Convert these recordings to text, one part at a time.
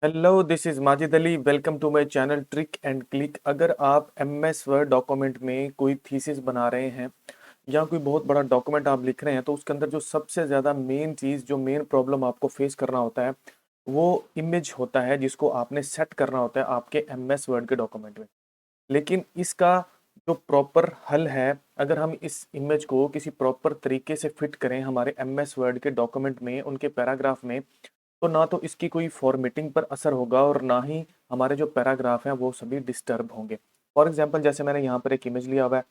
Hello, this is Majid Ali. Welcome to my channel trick and click. अगर आप MS word document में कोई thesis बना रहे हैं या कोई बहुत बड़ा डॉक्यूमेंट आप लिख रहे हैं, तो उसके अंदर जो सबसे ज़्यादा मेन चीज़, जो मेन प्रॉब्लम आपको फेस करना होता है, वो इमेज होता है, जिसको आपने सेट करना होता है आपके एमएस वर्ड के डॉक्यूमेंट में। लेकिन इसका जो प्रॉपर हल है, अगर हम इस इमेज को किसी प्रॉपर तरीके से फिट करें हमारे एमएस वर्ड के डॉक्यूमेंट में, उनके पैराग्राफ में, तो ना तो इसकी कोई फॉर्मेटिंग पर असर होगा और ना ही हमारे जो पैराग्राफ हैं वो सभी डिस्टर्ब होंगे। फॉर एग्जांपल, जैसे मैंने यहाँ पर एक इमेज लिया हुआ है।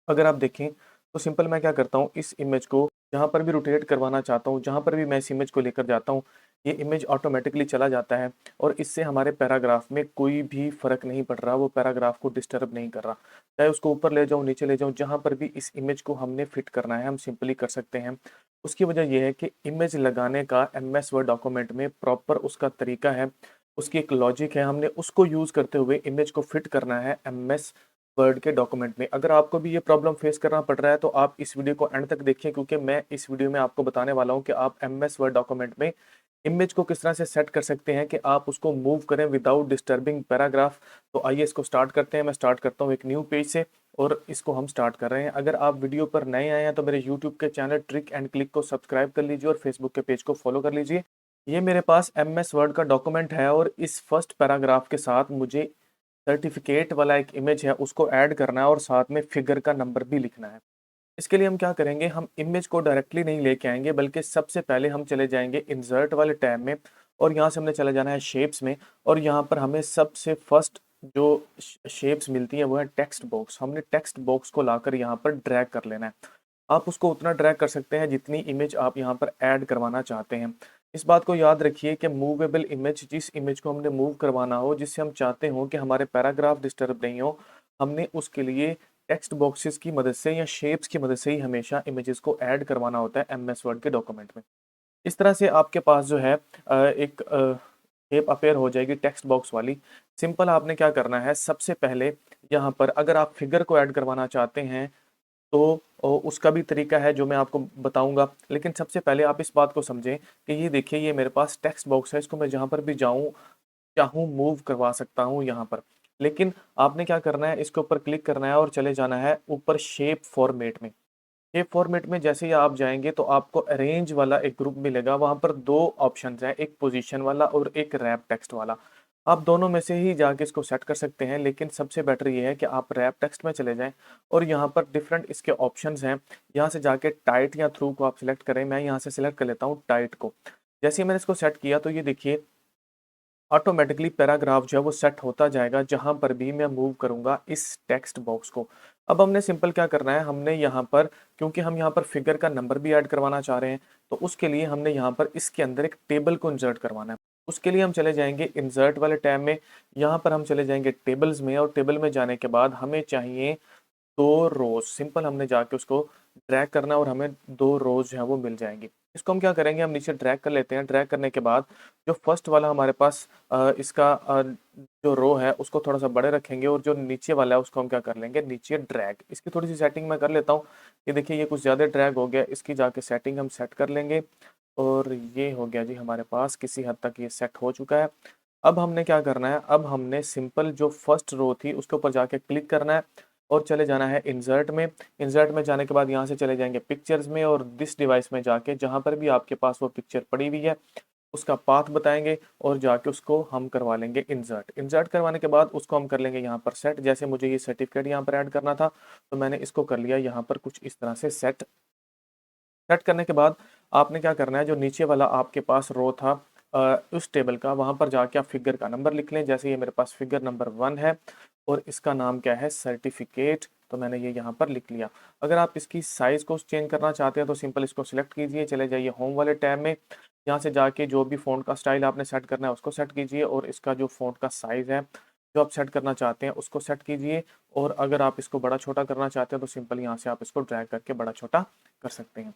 अगर आप देखें तो सिंपल मैं क्या करता हूँ, इस इमेज को जहाँ पर भी रोटेट करवाना चाहता हूँ, जहाँ पर भी मैं इस इमेज को लेकर जाता हूँ, ये इमेज ऑटोमेटिकली चला जाता है और इससे हमारे पैराग्राफ में कोई भी फ़र्क नहीं पड़ रहा, वो पैराग्राफ को डिस्टर्ब नहीं कर रहा। चाहे उसको ऊपर ले जाऊँ, नीचे ले जाऊँ, जहाँ पर भी इस इमेज को हमने फिट करना है, हम सिंपली कर सकते हैं। उसकी वजह ये है कि इमेज लगाने का एमएस वर्ड डॉक्यूमेंट में प्रॉपर उसका तरीका है, उसकी एक लॉजिक है, हमने उसको यूज़ करते हुए इमेज को फिट करना है एमएस वर्ड के डॉक्यूमेंट में। अगर आपको भी ये प्रॉब्लम फेस करना पड़ रहा है तो आप इस वीडियो को एंड तक देखिए, क्योंकि मैं इस वीडियो में आपको बताने वाला हूँ कि आप एमएस वर्ड डॉक्यूमेंट में इमेज को किस तरह से सेट कर सकते हैं कि आप उसको मूव करें विदाउट डिस्टर्बिंग पैराग्राफ। तो आइए इसको स्टार्ट करते हैं। मैं स्टार्ट करता हूँ एक न्यू पेज से और इसको हम स्टार्ट कर रहे हैं। अगर आप वीडियो पर नए आए हैं तो मेरे यूट्यूब के चैनल ट्रिक एंड क्लिक को सब्सक्राइब कर लीजिए और फेसबुक के पेज को फॉलो कर लीजिए। ये मेरे पास एमएस वर्ड का डॉक्यूमेंट है और इस फर्स्ट पैराग्राफ के साथ मुझे सर्टिफिकेट वाला एक इमेज है, उसको ऐड करना है और साथ में फिगर का नंबर भी लिखना है। इसके लिए हम क्या करेंगे, हम इमेज को डायरेक्टली नहीं लेके आएंगे, बल्कि सबसे पहले हम चले जाएंगे इंसर्ट वाले टैब में और यहाँ से हमने चले जाना है शेप्स में। और यहाँ पर हमें सबसे फर्स्ट जो शेप्स मिलती हैं वो है टेक्स्ट बॉक्स। हमने टेक्स्ट बॉक्स को लाकर यहाँ पर ड्रैग कर लेना है। आप उसको उतना ड्रैग कर सकते हैं जितनी इमेज आप यहाँ पर ऐड करवाना चाहते हैं। इस बात को याद रखिए कि मूवेबल इमेज, जिस इमेज को हमने मूव करवाना हो, जिससे हम चाहते हो कि हमारे पैराग्राफ डिस्टर्ब नहीं हो, हमने उसके लिए टेक्स्ट बॉक्सेस की मदद से या शेप्स की मदद से ही हमेशा इमेजेस को ऐड करवाना होता है एमएस वर्ड के डॉक्यूमेंट में। इस तरह से आपके पास जो है एक शेप अपेयर हो जाएगी टेक्स्ट बॉक्स वाली। सिंपल आपने क्या करना है, सबसे पहले यहाँ पर अगर आप फिगर को ऐड करवाना चाहते हैं तो उसका भी तरीका है जो मैं आपको बताऊंगा। लेकिन सबसे पहले आप इस बात को समझें कि ये देखिए, ये मेरे पास टेक्स्ट बॉक्स है, इसको मैं जहाँ पर भी जाऊँ चाहूँ मूव करवा सकता हूँ यहाँ पर। लेकिन आपने क्या करना है, इसके ऊपर क्लिक करना है और चले जाना है ऊपर शेप फॉर्मेट में। शेप फॉर्मेट में जैसे ही आप जाएंगे तो आपको अरेंज वाला एक ग्रुप मिलेगा। वहां पर दो ऑप्शन हैं, एक पोजीशन वाला और एक रैप टेक्स्ट वाला। आप दोनों में से ही जाके इसको सेट कर सकते हैं, लेकिन सबसे बेटर ये है कि आप रैप टेक्स्ट में चले जाएं और यहाँ पर डिफरेंट इसके ऑप्शंस हैं। यहाँ से जाके टाइट या थ्रू को आप सिलेक्ट करें। मैं यहाँ से सिलेक्ट कर लेता हूँ टाइट को। जैसे ही मैंने इसको सेट किया तो ये देखिए ऑटोमेटिकली पैराग्राफ जो है वो सेट होता जाएगा जहां पर भी मैं मूव करूंगा इस टेक्स्ट बॉक्स को। अब हमने सिंपल क्या करना है, हमने यहाँ पर, क्योंकि हम यहाँ पर फिगर का नंबर भी ऐड करवाना चाह रहे हैं, तो उसके लिए हमने यहाँ पर इसके अंदर एक टेबल को इंसर्ट करवाना है। उसके लिए हम चले जाएंगे इंसर्ट वाले टैब में। यहाँ पर हम चले जाएंगे टेबल्स में और टेबल में जाने के बाद हमें चाहिए दो रोज। सिंपल हमने जाके उसको ड्रैग करना और हमें दो रोज जो है वो मिल जाएंगी। इसको हम क्या करेंगे, हम नीचे ड्रैग कर लेते हैं। ड्रैग करने के बाद जो फर्स्ट वाला हमारे पास इसका जो रो है उसको थोड़ा सा बड़े रखेंगे और जो नीचे वाला है उसको हम क्या कर लेंगे, नीचे ड्रैग। इसकी थोड़ी सी सेटिंग मैं कर लेता हूँ। ये देखिए, ये कुछ ज़्यादा ड्रैग हो गया, इसकी जाके सेटिंग हम सेट कर लेंगे। और ये हो गया जी, हमारे पास किसी हद तक ये सेट हो चुका है। अब हमने क्या करना है, अब हमने सिंपल जो फर्स्ट रो थी उसके ऊपर जाके क्लिक करना है और चले जाना है इंसर्ट में। इंसर्ट में जाने के बाद यहाँ से चले जाएंगे पिक्चर्स में और दिस डिवाइस में जाके जहाँ पर भी आपके पास वो पिक्चर पड़ी हुई है उसका पाथ बताएंगे और जाके उसको हम करवा लेंगे इंसर्ट। इंसर्ट करवाने के बाद उसको हम कर लेंगे यहाँ पर सेट। जैसे मुझे ये सर्टिफिकेट यहाँ पर ऐड करना था तो मैंने इसको कर लिया यहाँ पर कुछ इस तरह से सेट। सेट करने के बाद आपने क्या करना है, जो नीचे वाला आपके पास रो था उस टेबल का, वहां पर जाके आप फिगर का नंबर लिख लें। जैसे ये मेरे पास फिगर नंबर 1 है और इसका नाम क्या है, सर्टिफिकेट, तो मैंने ये यहाँ पर लिख लिया। अगर आप इसकी साइज को चेंज करना चाहते हैं तो सिंपल इसको सिलेक्ट कीजिए, चले जाइए होम वाले टैब में। यहाँ से जाके जो भी फ़ॉन्ट का स्टाइल आपने सेट करना है उसको सेट कीजिए और इसका जो फ़ॉन्ट का साइज़ है जो आप सेट करना चाहते हैं उसको सेट कीजिए। और अगर आप इसको बड़ा छोटा करना चाहते हैं तो सिंपल यहाँ से आप इसको ड्रैग करके बड़ा छोटा कर सकते हैं।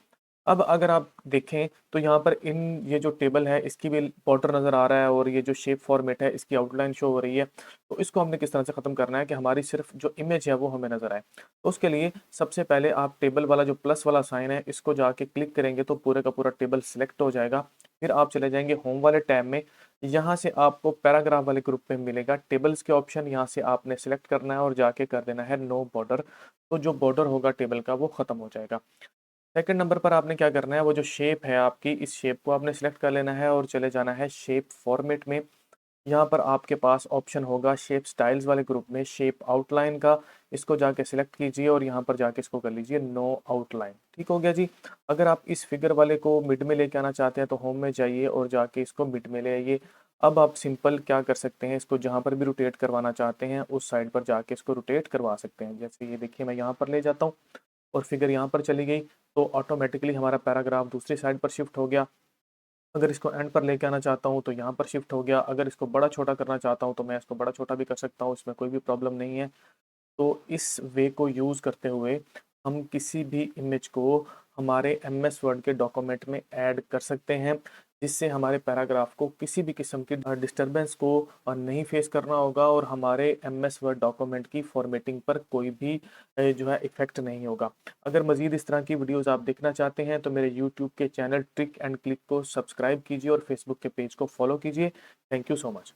अब अगर आप देखें तो यहाँ पर इन ये जो टेबल है इसकी भी बॉर्डर नज़र आ रहा है और ये जो शेप फॉर्मेट है इसकी आउटलाइन शो हो रही है। तो इसको हमने किस तरह से ख़त्म करना है कि हमारी सिर्फ जो इमेज है वो हमें नज़र आए। तो उसके लिए सबसे पहले आप टेबल वाला जो प्लस वाला साइन है इसको जाके क्लिक करेंगे तो पूरे का पूरा टेबल सिलेक्ट हो जाएगा। फिर आप चले जाएंगे होम वाले टैब में। यहाँ से आपको पैराग्राफ वाले ग्रुप में मिलेगा टेबल्स के ऑप्शन, यहाँ से आपने सेलेक्ट करना है और जाके कर देना है नो बॉर्डर। तो जो बॉर्डर होगा टेबल का वो खत्म हो जाएगा। सेकंड नंबर पर आपने क्या करना है, वो जो शेप है आपकी, इस शेप को आपने सेलेक्ट कर लेना है और चले जाना है शेप फॉर्मेट में। यहाँ पर आपके पास ऑप्शन होगा शेप स्टाइल्स वाले ग्रुप में शेप आउटलाइन का, इसको जाके सिलेक्ट कीजिए और यहाँ पर जाके इसको कर लीजिए नो आउटलाइन। ठीक हो गया जी। अगर आप इस फिगर वाले को मिड में लेके आना चाहते हैं तो होम में जाइए और जाके इसको मिड में ले आइए। अब आप सिंपल क्या कर सकते हैं, इसको जहाँ पर भी रोटेट करवाना चाहते हैं उस साइड पर जाके इसको रोटेट करवा सकते हैं। जैसे ये देखिए, मैं यहाँ पर ले जाता हूँ और फिगर यहाँ पर चली गई, तो ऑटोमेटिकली हमारा पैराग्राफ दूसरी साइड पर शिफ्ट हो गया। अगर इसको एंड पर लेके आना चाहता हूँ तो यहाँ पर शिफ्ट हो गया। अगर इसको बड़ा छोटा करना चाहता हूँ तो मैं इसको बड़ा छोटा भी कर सकता हूँ, इसमें कोई भी प्रॉब्लम नहीं है। तो इस वे को यूज़ करते हुए हम किसी भी इमेज को हमारे एमएस वर्ड के डॉक्यूमेंट में ऐड कर सकते हैं, जिससे हमारे पैराग्राफ को किसी भी किस्म की डिस्टरबेंस को नहीं फेस करना होगा और हमारे एमएस वर्ड डॉक्यूमेंट की फॉर्मेटिंग पर कोई भी जो है इफेक्ट नहीं होगा। अगर मज़ीद इस तरह की वीडियोस आप देखना चाहते हैं तो मेरे यूट्यूब के चैनल ट्रिक एंड क्लिक को सब्सक्राइब कीजिए और फेसबुक के पेज को फॉलो कीजिए। Thank you so much.